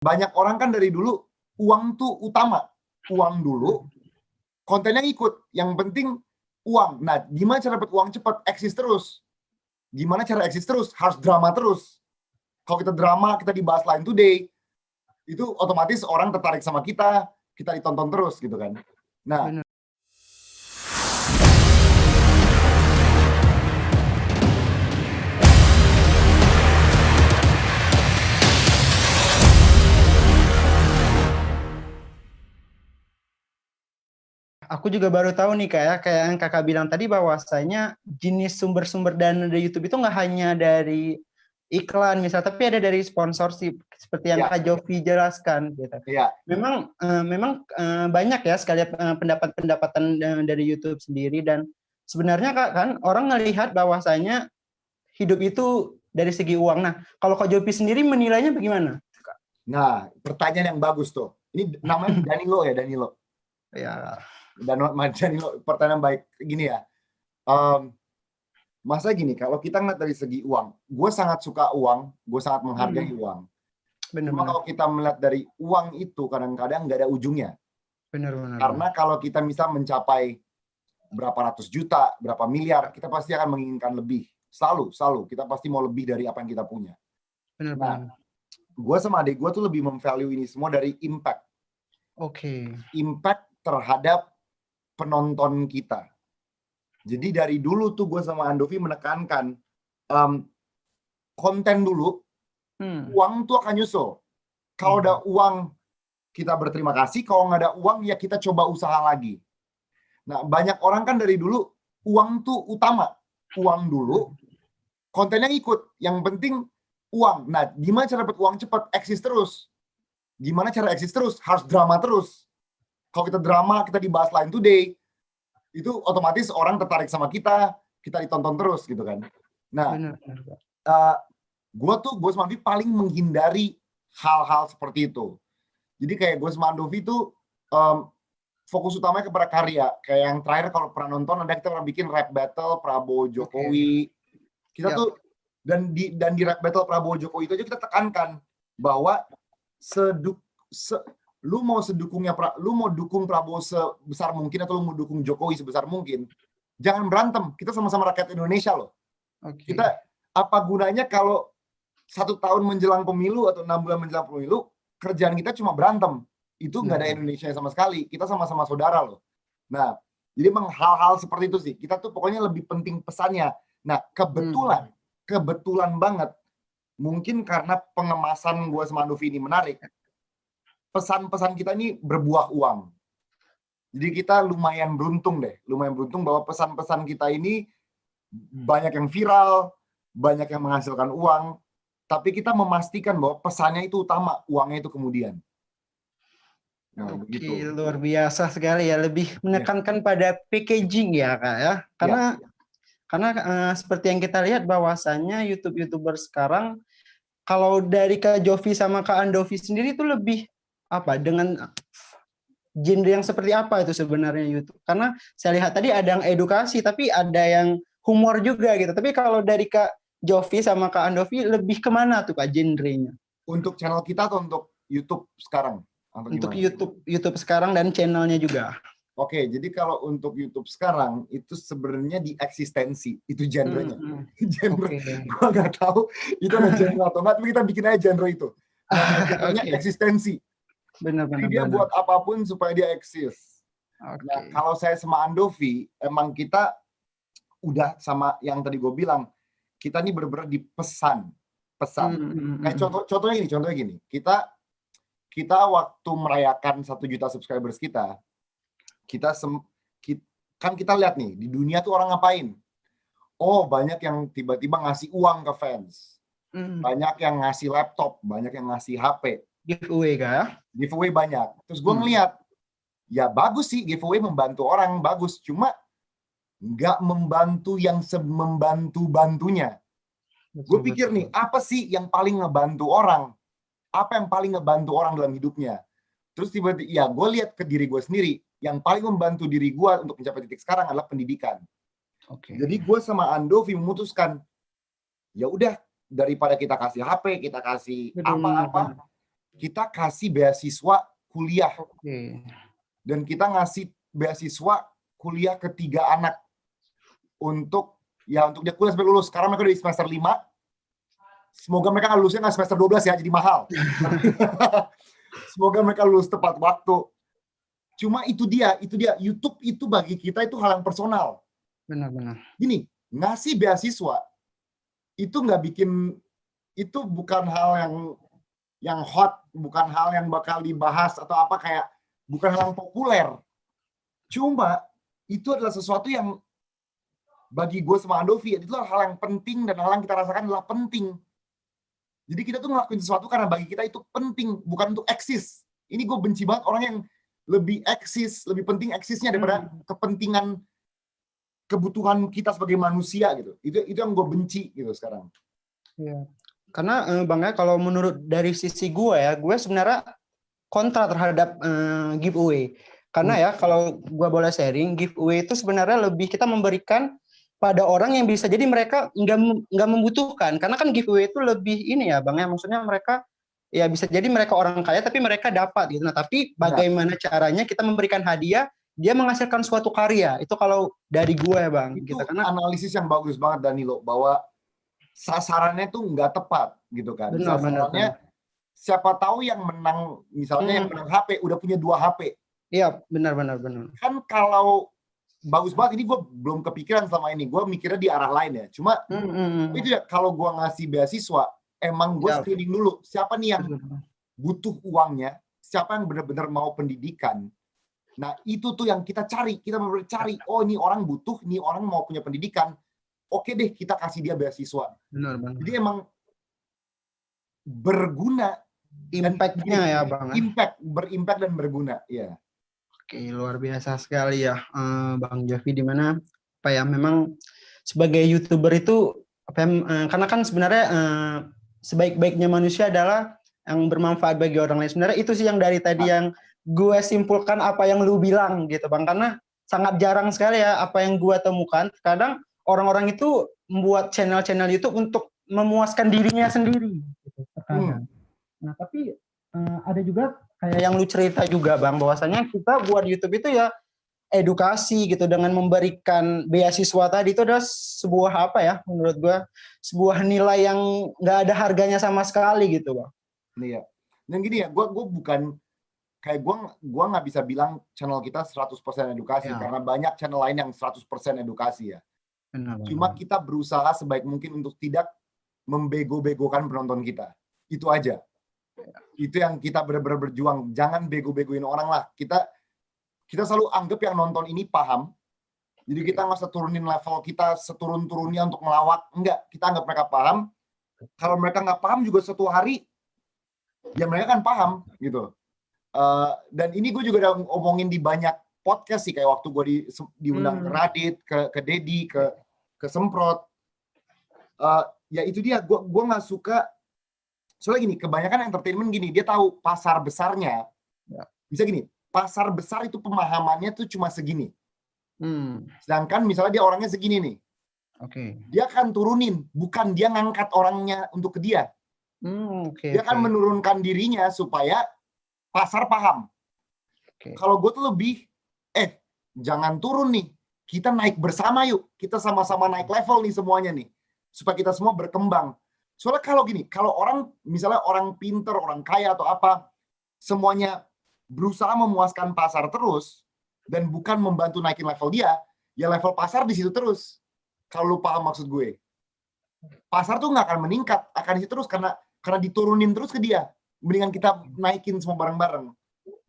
Banyak orang kan dari dulu uang tuh utama. Uang dulu, kontennya ikut. Yang penting uang. Nah, gimana cara dapat uang cepat? Eksis terus. Gimana cara eksis terus? Harus drama terus. Kalau kita drama, kita dibahas Line Today, itu otomatis orang tertarik sama kita ditonton terus gitu kan. Nah, Bener. Aku juga baru tahu nih kayak yang kakak bilang tadi bahwasanya jenis sumber-sumber dana dari YouTube itu nggak hanya dari iklan misal, tapi ada dari sponsorship seperti yang ya, Kak Jovi jelaskan gitu. ya. Memang banyak ya sekali pendapatan dari YouTube sendiri, dan sebenarnya Kak kan orang ngelihat bahwasanya hidup itu dari segi uang. Nah, kalau Kak Jovi sendiri menilainya bagaimana? Nah, pertanyaan yang bagus tuh. Ini namanya Danilo ya, Danilo. Ya. Danilo, pertanyaan baik. Gini ya, masa gini, kalau kita ngeliat dari segi uang, gue sangat suka uang, gue sangat menghargai uang. Cuma kalau kita melihat dari uang itu kadang-kadang nggak ada ujungnya. Benar. Karena kalau kita bisa mencapai berapa ratus juta, berapa miliar, kita pasti akan menginginkan lebih. Selalu. Kita pasti mau lebih dari apa yang kita punya. Benar. Gue sama adik gue tuh lebih memvalue ini semua dari impact. Oke. Impact terhadap penonton kita. Jadi dari dulu tuh gue sama Andovi menekankan konten dulu, uang tuh akan nyusul. Kalau ada uang, kita berterima kasih. Kalau nggak ada uang, ya kita coba usaha lagi. Nah, banyak orang kan dari dulu, uang tuh utama. Uang dulu, kontennya ikut. Yang penting uang. Nah, gimana cara dapat uang cepat? Eksis terus. Gimana cara eksis terus? Harus drama terus. Kalau kita drama, kita dibahas Line Today, itu otomatis orang tertarik sama kita ditonton terus gitu kan. Nah, gue sama Andovi paling menghindari hal-hal seperti itu. Jadi kayak gue sama Andovi tuh fokus utamanya kepada karya. Kayak yang terakhir kalau pernah nonton, ada kita pernah bikin rap battle Prabowo Jokowi. Kita tuh dan di rap battle Prabowo Jokowi itu aja kita tekankan bahwa lu mau dukung Prabowo sebesar mungkin atau lu mau dukung Jokowi sebesar mungkin, jangan berantem. Kita sama-sama rakyat Indonesia loh. Kita apa gunanya kalau 1 tahun menjelang pemilu atau 6 bulan menjelang pemilu kerjaan kita cuma berantem? Itu nggak ada Indonesia sama sekali. Kita sama-sama saudara loh. Nah, jadi memang hal-hal seperti itu sih. Kita tuh pokoknya lebih penting pesannya. Nah, kebetulan banget, mungkin karena pengemasan gue sama Andovi ini menarik, pesan-pesan kita ini berbuah uang. Jadi kita lumayan beruntung bahwa pesan-pesan kita ini banyak yang viral, banyak yang menghasilkan uang, tapi kita memastikan bahwa pesannya itu utama, uangnya itu kemudian. Nah, Oke, begitu. luar biasa sekali ya, lebih menekankan pada packaging ya Kak ya. Karena seperti yang kita lihat bahwasannya YouTuber sekarang, kalau dari Kak Jovi sama Kak Andovi sendiri itu lebih dengan genre yang seperti apa itu sebenarnya YouTube? Karena saya lihat tadi ada yang edukasi, tapi ada yang humor juga gitu. Tapi kalau dari Kak Jovi sama Kak Andovi lebih kemana tuh Kak genrenya? Untuk channel kita atau untuk YouTube sekarang? Untuk YouTube sekarang dan channelnya juga. Oke, jadi kalau untuk YouTube sekarang itu sebenarnya di eksistensi, itu genrenya. Genre, gua nggak tahu itu ada genre atau nggak, tapi kita bikin aja genre itu. Nah, genrenya eksistensi. Benar. Dia buat apapun supaya dia eksis. Nah, kalau saya sama Andovi, emang kita udah sama yang tadi gue bilang, kita nih bener-bener di pesan. Kayak contohnya gini, kita waktu merayakan 1 juta subscribers kita kan kita lihat nih di dunia tuh orang ngapain. Oh, banyak yang tiba-tiba ngasih uang ke fans, banyak yang ngasih laptop, banyak yang ngasih HP, giveaway banyak. Terus gue ngeliat, ya bagus sih giveaway membantu orang, bagus, cuma nggak membantu yang membantu-bantunya. Gue pikir nih, apa sih yang paling ngebantu orang? Apa yang paling ngebantu orang dalam hidupnya? Terus tiba-tiba, ya gue lihat ke diri gue sendiri, yang paling membantu diri gue untuk mencapai titik sekarang adalah pendidikan. Jadi gue sama Andovi memutuskan, ya udah daripada kita kasih HP, kita kasih apa-apa, kita kasih beasiswa kuliah. Oke. Dan kita ngasih beasiswa kuliah ke 3 anak untuk dia kuliah sampai lulus. Sekarang mereka udah di semester 5. Semoga mereka lulusnya nggak semester 12 ya, jadi mahal. Semoga mereka lulus tepat waktu. Cuma itu dia. YouTube itu bagi kita itu hal yang personal. Benar-benar. Gini, ngasih beasiswa itu nggak bikin, itu bukan hal yang hot, bukan hal yang bakal dibahas atau apa, kayak bukan hal yang populer. Cuma itu adalah sesuatu yang bagi gue sama Andovi, itu hal yang penting, dan hal yang kita rasakan adalah penting. Jadi kita tuh ngelakuin sesuatu karena bagi kita itu penting, bukan untuk eksis. Ini gue benci banget orang yang lebih eksis, lebih penting eksisnya daripada kepentingan kebutuhan kita sebagai manusia gitu. Itu yang gue benci gitu sekarang. Iya. Karena Bang ya, kalau menurut dari sisi gue ya, gue sebenarnya kontra terhadap giveaway. Karena ya kalau gue boleh sharing, giveaway itu sebenarnya lebih kita memberikan pada orang yang bisa jadi mereka nggak membutuhkan. Karena kan giveaway itu lebih ini ya Bang ya, maksudnya mereka ya bisa jadi mereka orang kaya tapi mereka dapat gitu. Nah, tapi bagaimana caranya kita memberikan hadiah, dia menghasilkan suatu karya. Itu kalau dari gue ya Bang. Itu gitu. Karena analisis yang bagus banget Danilo, bahwa sasarannya tuh nggak tepat gitu kan. Sasarannya siapa tahu yang menang, misalnya yang menang HP udah punya 2 HP. Iya, benar. Kan kalau bagus banget, ini gue belum kepikiran selama ini. Gue mikirnya di arah lain ya. Cuma itu ya, kalau gue ngasih beasiswa, emang gue screening dulu siapa nih yang butuh uangnya, siapa yang benar-benar mau pendidikan. Nah itu tuh yang kita cari. Kita benar-benar cari, oh ini orang butuh, ini orang mau punya pendidikan. Oke deh, kita kasih dia beasiswa. Benar. Jadi emang berguna. Impact-nya ya Bang. Berimpact dan berguna. Ya. Oke, luar biasa sekali ya Bang Jovi, di mana apa ya, memang sebagai YouTuber itu apa karena kan sebenarnya sebaik-baiknya manusia adalah yang bermanfaat bagi orang lain. Sebenarnya itu sih yang dari tadi yang gue simpulkan apa yang lu bilang gitu Bang, karena sangat jarang sekali ya apa yang gue temukan. Kadang orang-orang itu membuat channel-channel YouTube untuk memuaskan dirinya sendiri gitu, terkadang. Nah, tapi ada juga kayak yang lu cerita juga Bang, bahwasanya kita buat YouTube itu ya edukasi gitu, dengan memberikan beasiswa tadi, itu adalah sebuah apa ya, menurut gua sebuah nilai yang nggak ada harganya sama sekali gitu Bang. Iya. Dan gini ya, gua bukan kayak gua nggak bisa bilang channel kita 100% edukasi karena banyak channel lain yang 100% edukasi ya. Benar. Cuma kita berusaha sebaik mungkin untuk tidak membego-begokan penonton kita. Itu aja. Itu yang kita benar-benar berjuang. Jangan bego-begoin orang lah. Kita selalu anggap yang nonton ini paham. Jadi kita nggak usah turunin level kita seturun-turunnya untuk melawak. Enggak, kita anggap mereka paham. Kalau mereka nggak paham juga suatu hari, ya mereka kan paham gitu. Dan ini gue juga udah ngomongin di banyak podcast sih, kayak waktu gue diundang ke Radit, ke Dedi, ke Semprot. Ya itu dia, gue nggak suka. Soalnya gini, kebanyakan entertainment gini, dia tahu pasar besarnya. Bisa gini, pasar besar itu pemahamannya tuh cuma segini. Sedangkan misalnya dia orangnya segini nih. Dia akan turunin, bukan dia ngangkat orangnya untuk ke dia. Dia akan menurunkan dirinya supaya pasar paham. Kalau gue tuh lebih, jangan turun nih. Kita naik bersama yuk. Kita sama-sama naik level nih semuanya nih. Supaya kita semua berkembang. Soalnya kalau gini, kalau orang, misalnya orang pinter, orang kaya atau apa, semuanya berusaha memuaskan pasar terus, dan bukan membantu naikin level dia, ya level pasar di situ terus. Kalau lu paham maksud gue. Pasar tuh nggak akan meningkat, akan di situ terus, karena diturunin terus ke dia. Mendingan kita naikin semua bareng-bareng.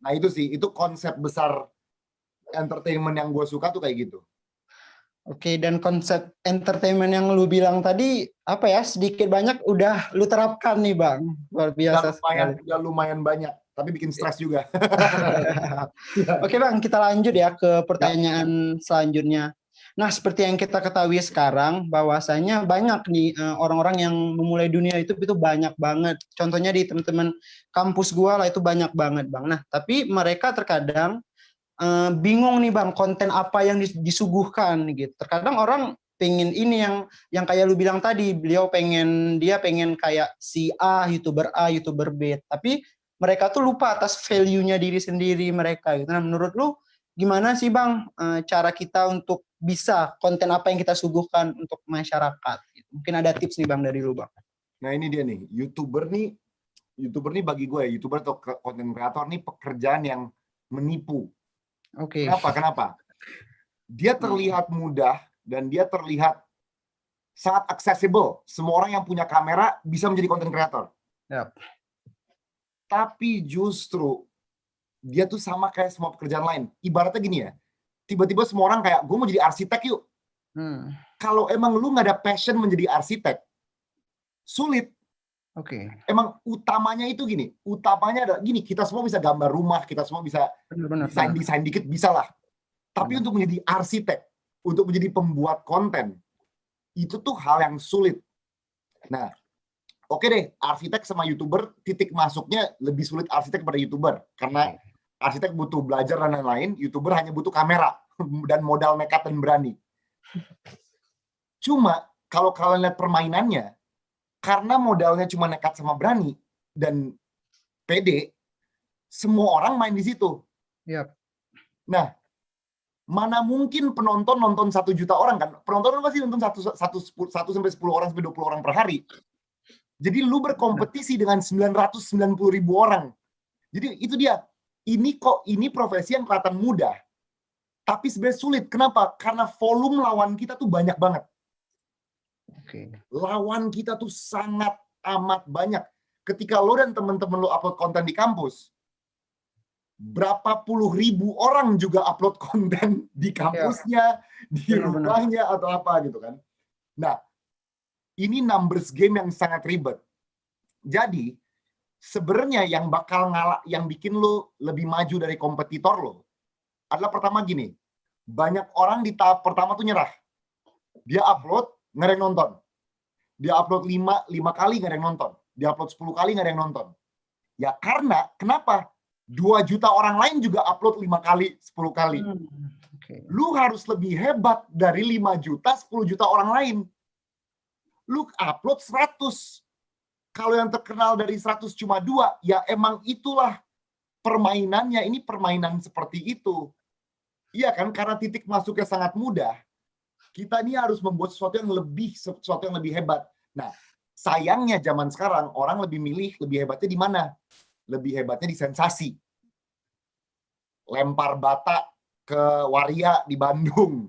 Nah itu sih, itu konsep besar entertainment yang gue suka tuh kayak gitu. Oke, dan konsep entertainment yang lu bilang tadi, apa ya, sedikit banyak udah lu terapkan nih Bang. Luar biasa sekali. Udah lumayan banyak, tapi bikin stres juga. Oke Bang, kita lanjut ya ke pertanyaan selanjutnya. Nah, seperti yang kita ketahui sekarang, bahwasanya banyak nih orang-orang yang memulai dunia YouTube itu banyak banget. Contohnya di teman-teman kampus gua lah, itu banyak banget Bang. Nah, tapi mereka terkadang bingung nih Bang, konten apa yang disuguhkan gitu. Terkadang orang pengen ini yang kayak lu bilang tadi, dia pengen kayak si A, YouTuber B, tapi mereka tuh lupa atas value-nya diri sendiri mereka gitu. Nah, menurut lu gimana sih Bang cara kita untuk bisa konten apa yang kita suguhkan untuk masyarakat? Mungkin ada tips nih Bang dari lu Bang. Nah ini dia nih, YouTuber nih bagi gue, YouTuber atau konten kreator nih pekerjaan yang menipu. Oke. Kenapa? Dia terlihat mudah dan dia terlihat sangat accessible. Semua orang yang punya kamera bisa menjadi konten kreator. Yep. Tapi justru dia tuh sama kayak semua pekerjaan lain. Ibaratnya gini ya, tiba-tiba semua orang kayak, gue mau jadi arsitek yuk. Kalau emang lu nggak ada passion menjadi arsitek, sulit. Oke. Emang utamanya itu gini, adalah gini, kita semua bisa gambar rumah, kita semua bisa desain dikit, bisa lah. Tapi untuk menjadi arsitek, untuk menjadi pembuat konten, itu tuh hal yang sulit. Nah, oke deh, arsitek sama YouTuber, titik masuknya lebih sulit arsitek pada YouTuber. Karena arsitek butuh belajar dan lain-lain, YouTuber hanya butuh kamera dan modal nekat dan berani. Cuma, kalau kalian lihat permainannya, karena modalnya cuma nekat sama berani dan pede, semua orang main di situ. Yep. Nah, mana mungkin penonton nonton 1 juta orang kan? Penonton pasti nonton 1 sampai 10 orang sampai 20 orang per hari. Jadi lu berkompetisi dengan 990.000 orang. Jadi itu dia. Ini profesi yang kelihatan mudah, tapi sebenarnya sulit. Kenapa? Karena volume lawan kita tuh banyak banget. Lawan kita tuh sangat amat banyak. Ketika lo dan teman-teman lo upload konten di kampus, berapa puluh ribu orang juga upload konten di kampusnya, di rumahnya atau apa gitu kan. Nah, ini numbers game yang sangat ribet. Jadi, sebenarnya yang bakal yang bikin lo lebih maju dari kompetitor lo adalah pertama gini, banyak orang di tahap pertama tuh nyerah. Dia upload, nggak ada yang nonton. Dia upload 5 kali, nggak ada yang nonton. Dia upload 10 kali, nggak ada yang nonton. Ya karena, kenapa? 2 juta orang lain juga upload 5 kali, 10 kali. Lu harus lebih hebat dari 5 juta, 10 juta orang lain. Lu upload 100. Kalau yang terkenal dari 100 cuma 2, ya emang itulah permainannya. Ini permainan seperti itu. Iya kan? Karena titik masuknya sangat mudah. Kita ini harus membuat sesuatu yang lebih hebat. Nah, sayangnya zaman sekarang orang lebih hebatnya di mana? Lebih hebatnya di sensasi. Lempar bata ke waria di Bandung.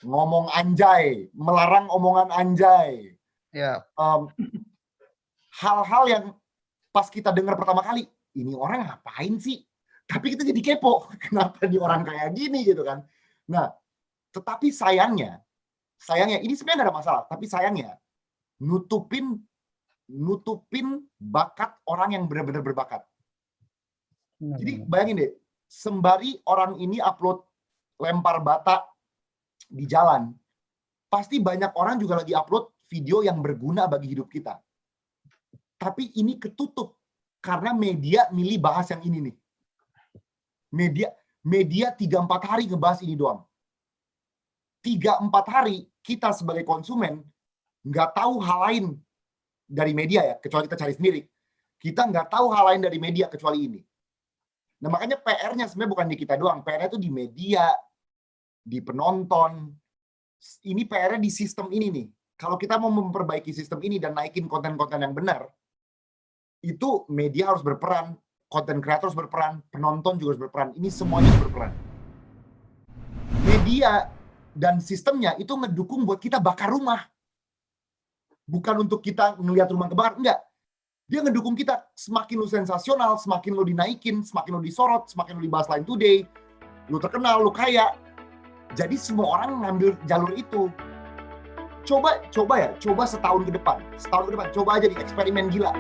Ngomong anjay, melarang omongan anjay. Hal-hal yang pas kita dengar pertama kali, ini orang ngapain sih? Tapi kita jadi kepo. Kenapa nih orang kayak gini gitu kan? Nah, tetapi sayangnya ini sebenarnya nggak ada masalah, tapi sayangnya nutupin bakat orang yang benar-benar berbakat. Jadi bayangin deh, sembari orang ini upload lempar bata di jalan, pasti banyak orang juga lagi upload video yang berguna bagi hidup kita. Tapi ini ketutup karena media milih bahas yang ini nih. Media 3-4 hari ngebahas ini doang. 3-4 hari kita sebagai konsumen nggak tahu hal lain dari media ya, kecuali kita cari sendiri. Kita nggak tahu hal lain dari media kecuali ini. Nah makanya PR-nya sebenarnya bukan di kita doang, PR-nya itu di media, di penonton. Ini PR-nya di sistem ini nih. Kalau kita mau memperbaiki sistem ini dan naikin konten-konten yang benar, itu media harus berperan, konten kreator harus berperan, penonton juga harus berperan. Ini semuanya harus berperan. Media dan sistemnya itu ngedukung buat kita bakar rumah. Bukan untuk kita ngelihat rumah kebakar, enggak. Dia ngedukung kita, semakin lu sensasional, semakin lu dinaikin, semakin lu disorot, semakin lu dibahas Line Today, lu terkenal, lu kaya. Jadi semua orang ngambil jalur itu. Coba setahun ke depan, coba aja di eksperimen gila.